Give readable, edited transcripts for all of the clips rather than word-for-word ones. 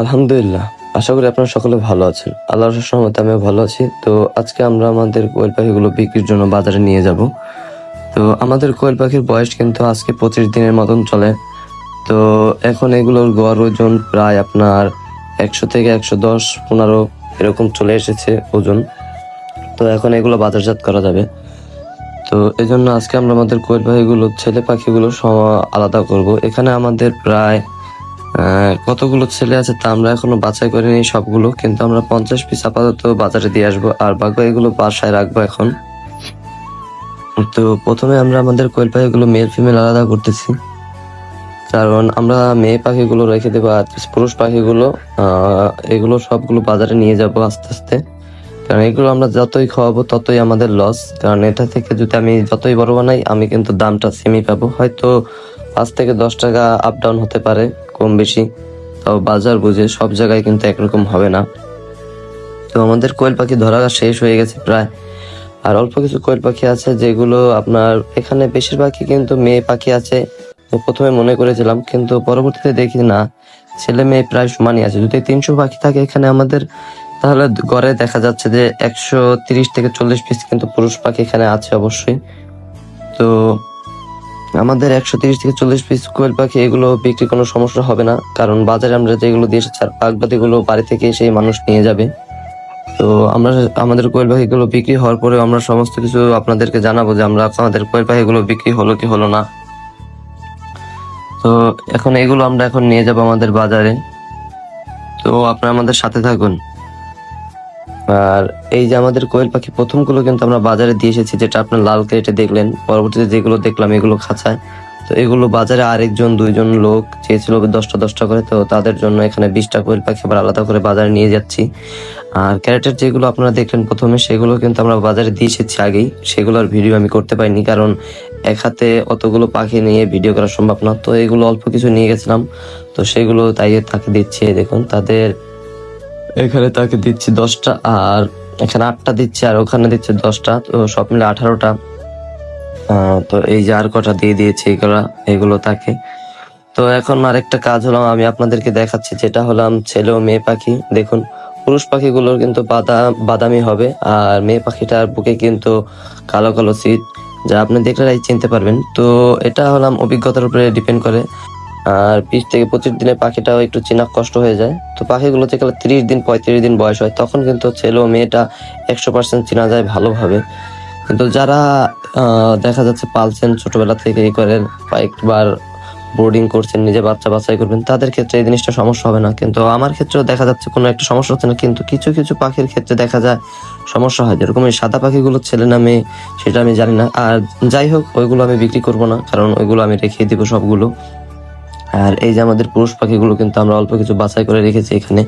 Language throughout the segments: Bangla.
আলহামদুলিল্লাহ, আশা করি আপনারা সকলে ভালো আছেন। আল্লাহর রহমতে আমিও ভালো আছি। তো আজকে আমরা আমাদের কোয়েল পাখিগুলো বিক্রির জন্য বাজারে নিয়ে যাব। তো আমাদের কোয়েল পাখির বয়স কিন্তু আজকে 25 দিনের মতন চলে। তো এখন এগুলোর গড় ওজন প্রায় আপনার 100 থেকে 110-15 এরকম চলে এসেছে ওজন। তো এখন এগুলো বাজারজাত করা যাবে। তো এই জন্য আজকে আমরা আমাদের কোয়েল পাখিগুলো, ছেলে পাখিগুলো আলাদা করব। এখানে আমাদের প্রায় কতগুলো ছেলে আছে তা আমরা এখনো বাছাই করিনি সবগুলো, কিন্তু আমরা 50 পিস আপাতত বাজারে দিয়ে আসবো, আর বাকি এগুলো বাসায় রাখবো এখন। তো প্রথমে আমরা আমাদের কোয়েল পাখিগুলো মেল ফিমেল আলাদা করতেছি, কারণ আমরা মেয়ে পাখিগুলো রেখে দেবো আর পুরুষ পাখিগুলো এগুলো সবগুলো বাজারে নিয়ে যাব আস্তে আস্তে। কারণ এগুলো আমরা যতই খাওয়াবো ততই আমাদের লস, কারণ এটা থেকে যদি আমি যতই বড় বানাই আমি কিন্তু দামটা সেমই পাবো, হয়তো 5 থেকে 10 টাকা আপ ডাউন হতে পারে, কম বেশি। তাও বাজার বুঝে সব জায়গায় কিন্তু একরকম হবে না। তো আমাদের কোয়েল পাখি ধরা শেষ হয়ে গেছে প্রায়, আর অল্প কিছু কোয়েল পাখি আছে যেগুলো আপনার এখানে বেশিরভাগই কিন্তু মেয়ে পাখি আছে। তো প্রথমে মনে করেছিলাম, কিন্তু পরবর্তীতে দেখি না, ছেলে মেয়ে প্রায় সমানই আছে। যদি 300 পাখি থাকে এখানে আমাদের, তাহলে গড়ে দেখা যাচ্ছে যে 130 থেকে 40 পিস কিন্তু পুরুষ পাখি এখানে আছে অবশ্যই। তো আমাদের 130 থেকে 40 পিস কোয়েল পাখি এগুলো বিক্রি কোনো সমস্যা হবে না, কারণ বাজারে আমরা যেগুলো দিয়ে এসেছি আর পাকবাতিগুলো বাড়ি থেকে সেই মানুষ নিয়ে যাবে। তো আমরা আমাদের কোয়েল পাখিগুলো বিক্রি হওয়ার পরে আমরা সমস্ত কিছু আপনাদেরকে জানাবো যে আমরা আমাদের কোয়েল পাখিগুলো বিক্রি হলো কি হলো না। তো এখন এগুলো আমরা এখন নিয়ে যাব আমাদের বাজারে। তো আপনারা আমাদের সাথে থাকুন। আর এই যে আমাদের কোয়েল পাখি প্রথমগুলো কিন্তু আমরা বাজারে দিয়ে এসেছি, যেটা আপনার লাল ক্রেটে দেখলেন। পরবর্তীতে যেগুলো দেখলাম এগুলো খাঁচায়। তো এগুলো বাজারে আরেকজন 2জন লোক চেয়েছিল 10টা করে, তো তাদের জন্য এখানে 20টা কোয়েল পাখি আবার আলাদা করে বাজারে নিয়ে যাচ্ছি। আর ক্যারেটের যেগুলো আপনারা দেখলেন প্রথমে, সেগুলো কিন্তু আমরা বাজারে দিয়ে এসেছি আগেই, সেগুলোর ভিডিও আমি করতে পারিনি, কারণ এক হাতে অতগুলো পাখি নিয়ে ভিডিও করা সম্ভব না। তো এগুলো অল্প কিছু নিয়ে গেছিলাম, তো সেগুলো তাই তাকে দিচ্ছি। দেখুন তাদের এখানে তাকে দিচ্ছি 10টা, আর এখানে 8টা দিচ্ছি, আর ওখানে দিচ্ছে 10টা, তো সব মিলে 18টা। তো এই যে আর কটা দিয়ে দিয়েছে এগুলো তাকে। তো এখন আরেকটা কাজ হলো, আমি আপনাদেরকে দেখাচ্ছি, যেটা হলাম ছেলে ও মেয়ে পাখি। দেখুন পুরুষ পাখিগুলোর কিন্তু বাদামি হবে, আর মেয়ে পাখিটার বুকে কিন্তু কালো কালো সিট, যা আপনি দেখলেই চিনতে পারবেন। তো এটা হলাম অভিজ্ঞতার উপরে ডিপেন্ড করে। আর 20 থেকে 25 দিনে পাখিটাও একটু চেনা কষ্ট হয়ে যায়। তো পাখিগুলো থেকে 30 দিন 35 দিন বয়স হয়, তখন কিন্তু ছেলে ও মেয়েটা 100% চেনা যায় ভালোভাবে। কিন্তু যারা দেখা যাচ্ছে পালছেন ছোটবেলা থেকে করেন, কয়েকবার বোর্ডিং করছেন, নিজে বাচ্চা বাছাই করবেন, তাদের ক্ষেত্রে এই জিনিসটা সমস্যা হবে না। কিন্তু আমার ক্ষেত্রেও দেখা যাচ্ছে কোনো একটা সমস্যা হচ্ছে না, কিন্তু কিছু কিছু পাখির ক্ষেত্রে দেখা যায় সমস্যা হয়। যেরকম এই সাদা পাখিগুলো ছেলে না মেয়ে সেটা আমি জানি না। আর যাই হোক, ওইগুলো আমি বিক্রি করবো না, কারণ ওইগুলো আমি রেখে দিব সবগুলো। আর এই যে আমাদের পুরুষ পাখিগুলো কিন্তু আমরা অল্প কিছু বাছাই করে রেখেছি এখানে,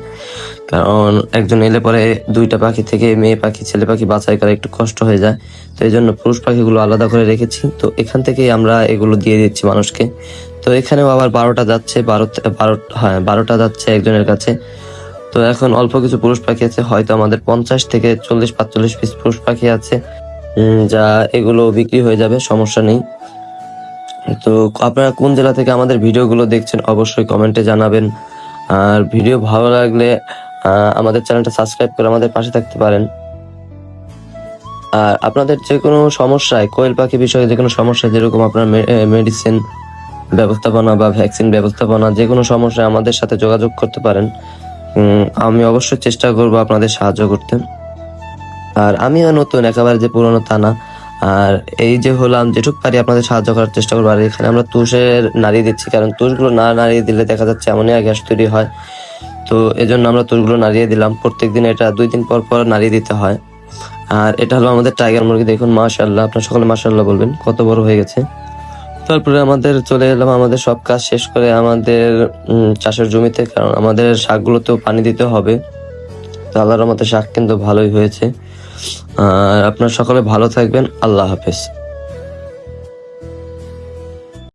কারণ একজন এলে পরে 2টা পাখি থেকে মেয়ে পাখি ছেলে পাখি বাছাই করা একটু কষ্ট হয়ে যায়। তো এই জন্য পুরুষ পাখিগুলো আলাদা করে রেখেছি। তো এখান থেকেই আমরা এগুলো দিয়ে দিচ্ছি মানুষকে। তো এখানেও আবার 12টা যাচ্ছে, 12টা যাচ্ছে একজনের কাছে। তো এখন অল্প কিছু পুরুষ পাখি আছে, হয়তো আমাদের 50 থেকে 40-45 পিস পুরুষ পাখি আছে, যা এগুলো বিক্রি হয়ে যাবে, সমস্যা নেই। তো আপনারা কোন জেলা থেকে আমাদের ভিডিওগুলো দেখছেন অবশ্যই কমেন্টে জানাবেন। আর ভিডিও ভালো লাগলে আমাদের চ্যানেলটা সাবস্ক্রাইব করে আমাদের পাশে থাকতে পারেন। আর আপনাদের যে কোনো সমস্যায়, কোয়েল পাখি বিষয়ে যে কোনো সমস্যা, যেরকম আপনার মেডিসিন ব্যবস্থাপনা বা ভ্যাকসিন ব্যবস্থাপনা, যে কোনো সমস্যায় আমাদের সাথে যোগাযোগ করতে পারেন। আমি অবশ্যই চেষ্টা করব আপনাদের সাহায্য করতে। আর আমিও নতুন, একেবারে যে পুরনো তা না। আর এই যে হলাম, যেটুক পারি আপনাদের সাহায্য করার চেষ্টা করবো। আর এখানে আমরা তুষের নাড়িয়ে দিচ্ছি, কারণ তুষগুলো না নাড়িয়ে দিলে দেখা যাচ্ছে অ্যামোনিয়া গ্যাস তৈরি হয়। তো এজন্য আমরা তুষগুলো নাড়িয়ে দিলাম। প্রত্যেকদিন এটা 2 দিন পর পর নাড়িয়ে দিতে হয়। আর এটা হলো আমাদের টাইগার মুরগি। দেখুন মাশাআল্লাহ, আপনারা সকলে মাশাআল্লাহ বলবেন, কত বড় হয়ে গেছে। তারপরে আমাদের চলে এলাম আমাদের সব কাজ শেষ করে আমাদের চাষের জমিতে, কারণ আমাদের শাকগুলোতেও পানি দিতে হবে। তো আল্লাহর রহমতে শাক কিন্তু ভালোই হয়েছে। আর আপনারা সকলে ভালো থাকবেন। আল্লাহ হাফেজ।